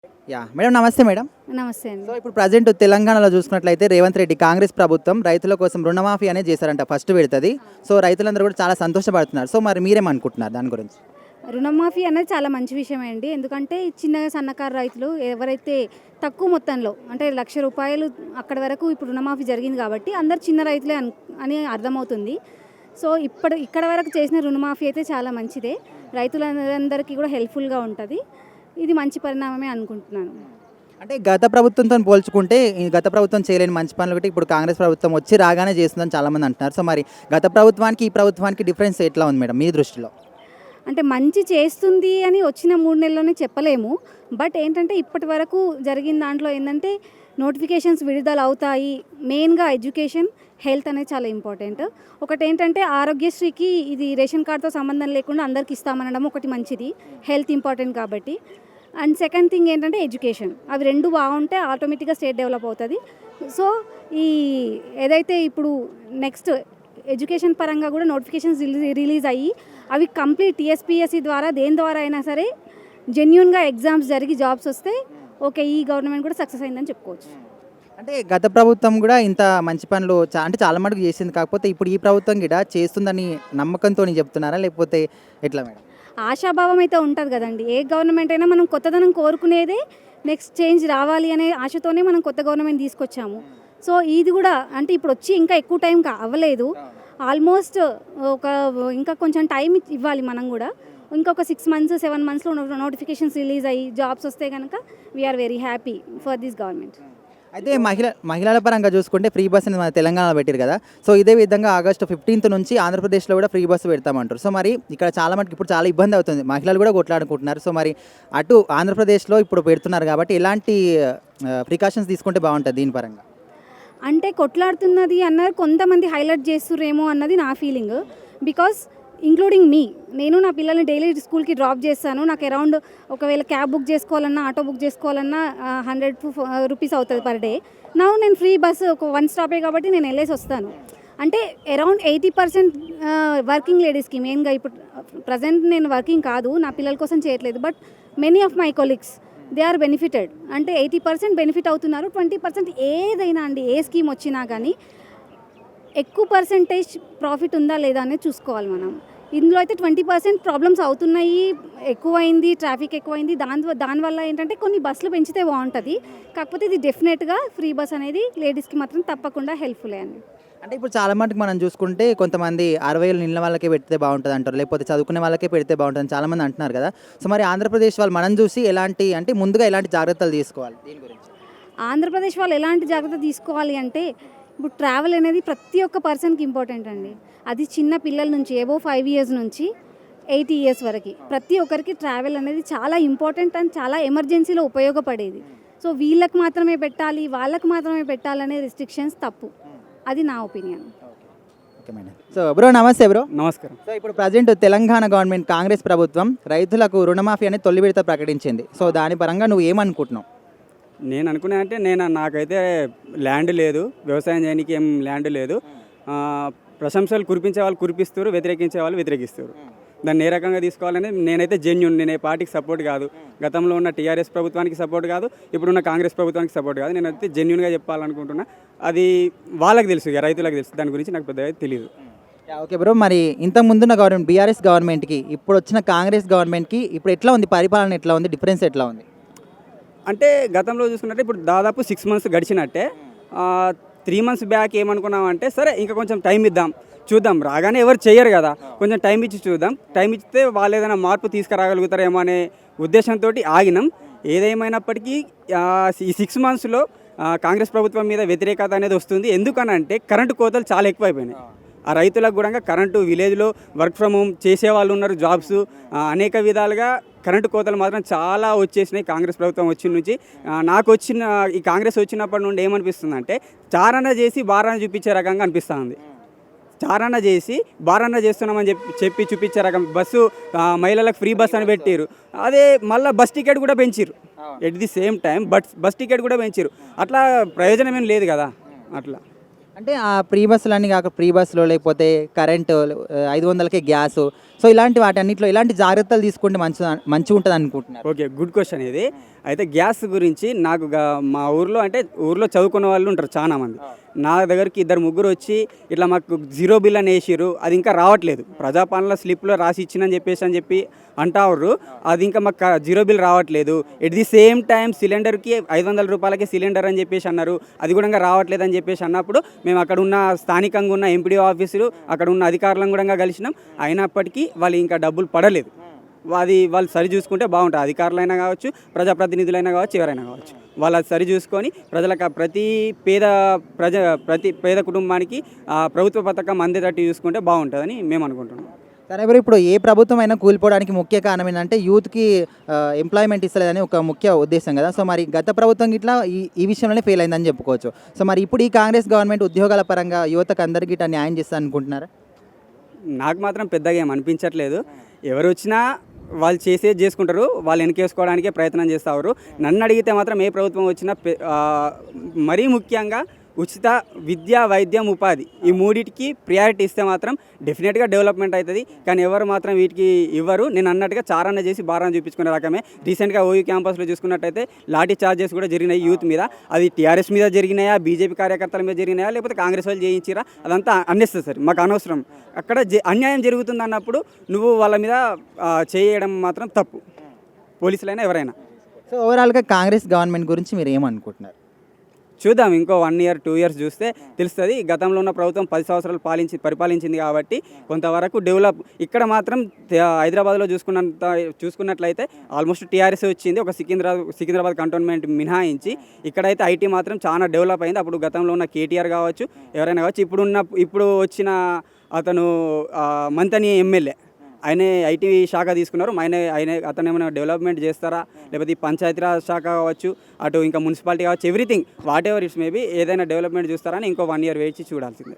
Madam నమస్తే madam. నమస్తే అండి. సో ఇప్పుడు ప్రజెంట్ తెలంగాణలో చూసుకున్నట్లయితే రేవంత్ రెడ్డి కాంగ్రెస్ ప్రభుత్వం రైతుల కోసం రుణమాఫీ అనేది చేశారంట ఫస్ట్ విడతది. సో రైతులందరూ కూడా చాలా సంతోషపడుతున్నారు. సో మరి మీరేమనుకుంటున్నారు దాని గురించి? రుణమాఫీ అనేది చాలా మంచి విషయమే అండి. ఎందుకంటే చిన్న సన్నకారు రైతులు ఎవరైతే తక్కువ మొత్తంలో అంటే ₹1,00,000 అక్కడి వరకు ఇప్పుడు రుణమాఫీ జరిగింది కాబట్టి అందరు చిన్న రైతులే అని అర్థమవుతుంది. సో ఇక్కడ వరకు చేసిన రుణమాఫీ అయితే చాలా మంచిదే. రైతులందరికీ కూడా హెల్ప్ఫుల్గా ఉంటుంది. ఇది మంచి పరిణామమే అనుకుంటున్నాను. అంటే గత ప్రభుత్వంతో పోల్చుకుంటే ఈ గత ప్రభుత్వం చేయలేని మంచి పనులు ఒకటి ఇప్పుడు కాంగ్రెస్ ప్రభుత్వం వచ్చి రాగానే చేస్తుందని చాలామంది అంటున్నారు. సో మరి గత ప్రభుత్వానికి ఈ ప్రభుత్వానికి డిఫరెన్స్ ఎట్లా ఉంది మేడం మీ దృష్టిలో? అంటే మంచి చేస్తుంది అని వచ్చిన 3 నెలల్లోనే చెప్పలేము. బట్ ఏంటంటే ఇప్పటి వరకు జరిగిన దాంట్లో ఏంటంటే నోటిఫికేషన్స్ విడుదల అవుతాయి. మెయిన్గా ఎడ్యుకేషన్, హెల్త్ అనేది చాలా ఇంపార్టెంట్. ఒకటి ఏంటంటే ఆరోగ్యశ్రీకి ఇది రేషన్ కార్డుతో సంబంధం లేకుండా అందరికి ఇస్తామనడం ఒకటి మంచిది. హెల్త్ ఇంపార్టెంట్ కాబట్టి. అండ్ సెకండ్ థింగ్ ఏంటంటే ఎడ్యుకేషన్. అవి రెండు బాగుంటే ఆటోమేటిక్గా స్టేట్ డెవలప్ అవుతుంది. సో ఈ ఏదైతే ఇప్పుడు నెక్స్ట్ ఎడ్యుకేషన్ పరంగా కూడా నోటిఫికేషన్స్ రిలీజ్ అయ్యి అవి కంప్లీట్ టీఎస్పీఎస్సీ ద్వారా దేని ద్వారా అయినా సరే జెన్యూన్గా ఎగ్జామ్స్ జరిగి జాబ్స్ వస్తే ఓకే, ఈ గవర్నమెంట్ కూడా సక్సెస్ అయిందని చెప్పుకోవచ్చు. అంటే గత ప్రభుత్వం కూడా ఇంత మంచి పనులు అంటే చాలా మటుకు చేసింది. కాకపోతే ఇప్పుడు ఈ ప్రభుత్వం కూడా చేస్తుందని నమ్మకంతో చెప్తున్నారా లేకపోతే ఎట్లా మేడం? ఆశాభావం అయితే ఉంటుంది కదండి. ఏ గవర్నమెంట్ అయినా మనం కొత్తదనం కోరుకునేదే నెక్స్ట్ చేంజ్ రావాలి అనే ఆశతోనే మనం కొత్త గవర్నమెంట్ తీసుకొచ్చాము. సో ఇది కూడా అంటే ఇప్పుడు వచ్చి ఇంకా ఎక్కువ టైం అవ్వలేదు. ఆల్మోస్ట్ ఇంకా కొంచెం టైం ఇవ్వాలి మనం కూడా. ఇంకొక 6 months 7 monthsలో నోటిఫికేషన్స్ రిలీజ్ అయ్యి జాబ్స్ వస్తే కనుక we are very happy for this government. అయితే మహిళల పరంగా చూసుకుంటే ఫ్రీ బస్ అనేది మన తెలంగాణలో పెట్టారు కదా. సో ఇదే విధంగా ఆగస్టు 15th నుంచి ఆంధ్రప్రదేశ్లో కూడా ఫ్రీ బస్సు పెడతామంటారు. సో మరి ఇక్కడ చాలా మటుకు ఇప్పుడు చాలా ఇబ్బంది అవుతుంది. మహిళలు కూడా కొట్లాడుకుంటున్నారు. సో మరి అటు ఆంధ్రప్రదేశ్లో ఇప్పుడు పెడుతున్నారు కాబట్టి ఎలాంటి ప్రికాషన్స్ తీసుకుంటే బాగుంటుంది దీని పరంగా? అంటే కొట్లాడుతున్నది అన్నది కొంతమంది హైలైట్ చేస్తుర్రేమో అన్నది నా ఫీలింగ్. బికాస్ ఇంక్లూడింగ్ మీ, నేను నా పిల్లల్ని డైలీ స్కూల్కి డ్రాప్ చేస్తాను. నాకు అరౌండ్ ఒకవేళ క్యాబ్ బుక్ చేసుకోవాలన్నా ఆటో బుక్ చేసుకోవాలన్నా 100 రూపీస్ అవుతుంది పర్ డే. నేను ఫ్రీ బస్సు ఒక 1 స్టాపే కాబట్టి నేను వెళ్ళేసి వస్తాను. అంటే అరౌండ్ 80% వర్కింగ్ లేడీస్కి మెయిన్గా ఇప్పుడు ప్రజెంట్ నేను వర్కింగ్ కాదు, నా పిల్లల కోసం చేయట్లేదు. But many of my colleagues they are benefited. అంటే 80% బెనిఫిట్ అవుతున్నారు. 20% ఏదైనా అండి, ఏ స్కీమ్ వచ్చినా కానీ ఎక్కువ పర్సెంటేజ్ ప్రాఫిట్ ఉందా లేదా అనేది చూసుకోవాలి మనం. ఇందులో అయితే 20% ప్రాబ్లమ్స్ అవుతున్నాయి. ఎక్కువైంది, ట్రాఫిక్ ఎక్కువైంది. దానివల్ల ఏంటంటే కొన్ని బస్సులు పెంచితే బాగుంటుంది. కాకపోతే ఇది డెఫినెట్గా ఫ్రీ బస్ అనేది లేడీస్కి మాత్రం తప్పకుండా హెల్ప్ఫుల్ అండి. అంటే ఇప్పుడు చాలా మటుకు మనం చూసుకుంటే కొంతమంది 60 ఏళ్ళ వాళ్ళకే పెడితే బాగుంటుంది అంటారు, లేకపోతే చదువుకునే వాళ్ళకే పెడితే బాగుంటుంది చాలామంది అంటున్నారు కదా. సో మరి ఆంధ్రప్రదేశ్ వాళ్ళు మనం చూసి ఎలాంటి అంటే ముందుగా ఎలాంటి జాగ్రత్తలు తీసుకోవాలి దీని గురించి? ఆంధ్రప్రదేశ్ వాళ్ళు ఎలాంటి జాగ్రత్త తీసుకోవాలి అంటే ఇప్పుడు ట్రావెల్ అనేది ప్రతి ఒక్క పర్సన్కి ఇంపార్టెంట్ అండి. అది చిన్న పిల్లల నుంచి ఏవో 5 years నుంచి 80 years వరకు ప్రతి ఒక్కరికి ట్రావెల్ అనేది చాలా ఇంపార్టెంట్ అండ్ చాలా ఎమర్జెన్సీలో ఉపయోగపడేది. సో వీళ్ళకి మాత్రమే పెట్టాలి, వాళ్ళకి మాత్రమే పెట్టాలనే రిస్ట్రిక్షన్స్ తప్పు. అది నా opinion. Okay madam. So bro నమస్తే బ్రో. నమస్కారం. సో ఇప్పుడు ప్రజెంట్ తెలంగాణ గవర్నమెంట్ కాంగ్రెస్ ప్రభుత్వం రైతులకు రుణమాఫీ అనేది తొలి విడత ప్రకటించింది. సో దాని పరంగా నువ్వు ఏమనుకుంటున్నావు? నేను అనుకున్నా అంటే నాకైతే ల్యాండ్ లేదు, వ్యవసాయం చేయడానికి ఏం ల్యాండ్ లేదు. ప్రశంసలు కురిపించే వాళ్ళు కురిపిస్తారు, వ్యతిరేకించే వాళ్ళు వ్యతిరేకిస్తారు. దాన్ని ఏ రకంగా తీసుకోవాలని నేనైతే జెన్యూన్, నేను ఏ పార్టీకి సపోర్ట్ కాదు, గతంలో ఉన్న టీఆర్ఎస్ ప్రభుత్వానికి సపోర్ట్ కాదు, ఇప్పుడున్న కాంగ్రెస్ ప్రభుత్వానికి సపోర్ట్ కాదు. నేనైతే జెన్యూన్గా చెప్పాలనుకుంటున్నా. అది వాళ్ళకి తెలుసు, ఇక రైతులకు తెలుసు. దాని గురించి నాకు పెద్దగా తెలియదు. Okay bro. మరి ఇంతకు ముందున్న గవర్నమెంట్ బీఆర్ఎస్ గవర్నమెంట్కి ఇప్పుడు వచ్చిన కాంగ్రెస్ గవర్నమెంట్కి ఇప్పుడు ఎట్లా ఉంది, పరిపాలన ఎట్లా ఉంది, డిఫరెన్స్ ఎట్లా ఉంది? అంటే గతంలో చూసుకున్నట్టే ఇప్పుడు దాదాపు 6 months గడిచినట్టే. 3 months బ్యాక్ ఏమనుకున్నామంటే సరే ఇంకా కొంచెం టైం ఇద్దాం, చూద్దాం, రాగానే ఎవరు చేయరు కదా, కొంచెం టైం ఇచ్చి చూద్దాం, టైం ఇచ్చితే వాళ్ళు ఏదైనా మార్పు తీసుకురాగలుగుతారేమో అనే ఉద్దేశంతో ఆగినాం. ఏదేమైనప్పటికీ ఈ 6 monthsలో కాంగ్రెస్ ప్రభుత్వం మీద వ్యతిరేకత అనేది వస్తుంది. ఎందుకనంటే కరెంటు కోతలు చాలా ఎక్కువైపోయినాయి. ఆ రైతులకు కూడా కరెంటు, విలేజ్లో వర్క్ ఫ్రమ్ హోమ్ చేసే వాళ్ళు ఉన్నారు, జాబ్స్, అనేక విధాలుగా కరెంటు కోతలు మాత్రం చాలా వచ్చేసినాయి కాంగ్రెస్ ప్రభుత్వం వచ్చిన నుంచి. నాకు వచ్చిన ఈ కాంగ్రెస్ వచ్చినప్పటి నుండి ఏమనిపిస్తుంది అంటే చారణ చేసి బారాన చూపించే రకంగా అనిపిస్తుంది. చారణ చేసి బారాన చేస్తున్నామని చెప్పి చూపించే రకం. బస్సు మహిళలకు ఫ్రీ బస్ అని పెట్టారు, అదే మళ్ళీ బస్ టికెట్ కూడా పెంచారు. At the same time bus ticket కూడా పెంచారు. అట్లా ప్రయోజనం ఏం లేదు కదా. అట్లా అంటే ఆ ప్రీ బస్సులన్నీ కాక ప్రీ బస్సులో లేకపోతే కరెంటు 500కే గ్యాసు, సో ఇలాంటి వాటి అన్నింటిలో ఇలాంటి జాగ్రత్తలు తీసుకుంటే మంచిగా ఉంటుంది అనుకుంటున్నారు? ఓకే, గుడ్ క్వశ్చన్ ఇది. అయితే గ్యాస్ గురించి నాకు మా ఊర్లో అంటే ఊర్లో చదువుకున్న వాళ్ళు ఉంటారు చాలా మంది. నా దగ్గరికి 2-3 వచ్చి ఇట్లా మాకు జీరో బిల్ అని వేసిర్రు, అది ఇంకా రావట్లేదు. ప్రజాపాలన స్లిప్లో రాసి ఇచ్చినని చెప్పి అంటారు, అది ఇంకా మాకు జీరో బిల్ రావట్లేదు. ఎట్ ది సేమ్ టైం సిలిండర్కి 500 రూపాయలకే సిలిండర్ అని చెప్పేసి అన్నారు, అది కూడా ఇంకా రావట్లేదు అని చెప్పేసి అన్నప్పుడు మేము అక్కడ ఉన్న స్థానికంగా ఉన్న ఎంపీడీ ఆఫీసులు అక్కడ ఉన్న అధికారులను కూడా కలిసినాం. అయినప్పటికీ వాళ్ళు ఇంకా డబ్బులు పడలేదు. అది వాళ్ళు సరి చూసుకుంటే బాగుంటుంది. అధికారులైనా కావచ్చు, ప్రజాప్రతినిధులైనా కావచ్చు, ఎవరైనా కావచ్చు, వాళ్ళు అది సరి చూసుకొని ప్రజలకు ప్రతి పేద కుటుంబానికి ప్రభుత్వ పథకం అందేటట్టు చూసుకుంటే బాగుంటుందని మేము అనుకుంటున్నాం. సరే మరి ఇప్పుడు ఏ ప్రభుత్వం అయినా కూలిపోవడానికి ముఖ్య కారణం ఏంటంటే యూత్కి ఎంప్లాయ్మెంట్ ఇస్తలేదని ఒక ముఖ్య ఉద్దేశం కదా. సో మరి గత ప్రభుత్వం ఇట్లా ఈ విషయంలోనే ఫెయిల్ అయిందని చెప్పుకోవచ్చు. సో మరి ఇప్పుడు ఈ కాంగ్రెస్ గవర్నమెంట్ ఉద్యోగాల పరంగా యువతకు అందరికీ ఇట్లా న్యాయం చేస్తా అనుకుంటున్నారా? నాకు మాత్రం పెద్దగా ఏం అనిపించట్లేదు. ఎవరు వచ్చినా వాళ్ళు చేసేది చేసుకుంటారు, వాళ్ళు వెనకేసుకోవడానికే ప్రయత్నం చేస్తారు. నన్ను అడిగితే మాత్రం ఏ ప్రభుత్వం వచ్చినా మరీ ముఖ్యంగా ఉచిత విద్య, వైద్యం, ఉపాధి ఈ మూడింటికి ప్రియారిటీ ఇస్తే మాత్రం డెఫినెట్గా డెవలప్మెంట్ అవుతుంది. కానీ ఎవరు మాత్రం వీటికి ఇవ్వరు. నేను అన్నట్టుగా చారణ చేసి బారాన్ని చూపించుకునే రకమే. రీసెంట్గా ఓయూ క్యాంపస్లో చూసుకున్నట్టయితే లాఠీ చార్జెస్ కూడా జరిగినాయి యూత్ మీద. అది టీఆర్ఎస్ మీద జరిగినాయా, బీజేపీ కార్యకర్తల మీద జరిగినాయా, లేకపోతే కాంగ్రెస్ వాళ్ళు చేయించిరా, అదంతా అన్నెసెసరీ, మాకు అనవసరం. అక్కడ అన్యాయం జరుగుతుంది అన్నప్పుడు నువ్వు వాళ్ళ మీద చేయడం మాత్రం తప్పు, పోలీసులైనా ఎవరైనా. సో ఓవరాల్గా కాంగ్రెస్ గవర్నమెంట్ గురించి మీరు ఏమనుకుంటున్నారు? చూద్దాం, ఇంకో 1 year 2 years చూస్తే తెలుస్తుంది. గతంలో ఉన్న ప్రభుత్వం 10 సంవత్సరాలు పరిపాలించింది కాబట్టి కొంతవరకు డెవలప్. ఇక్కడ మాత్రం హైదరాబాద్లో చూసుకున్నట్లయితే ఆల్మోస్ట్ టీఆర్ఎస్ వచ్చింది, ఒక సికింద్రాబాద్ కంటోన్మెంట్ మినహాయించి. ఇక్కడైతే ఐటీ మాత్రం చాలా డెవలప్ అయింది. అప్పుడు గతంలో ఉన్న కేటీఆర్ కావచ్చు, ఎవరైనా కావచ్చు, ఇప్పుడు వచ్చిన అతను మంతని ఎమ్మెల్యే, ఆయన ఐటీ శాఖ తీసుకున్నారు. అతను ఏమైనా డెవలప్మెంట్ చేస్తారా, లేకపోతే ఈ పంచాయతీరాజ్ శాఖ కావచ్చు, అటు ఇంకా మున్సిపాలిటీ కావచ్చు, everything what ever it's maybe ఏదైనా డెవలప్మెంట్ చూస్తారని ఇంకో 1 year వేచి చూడాల్సిందే.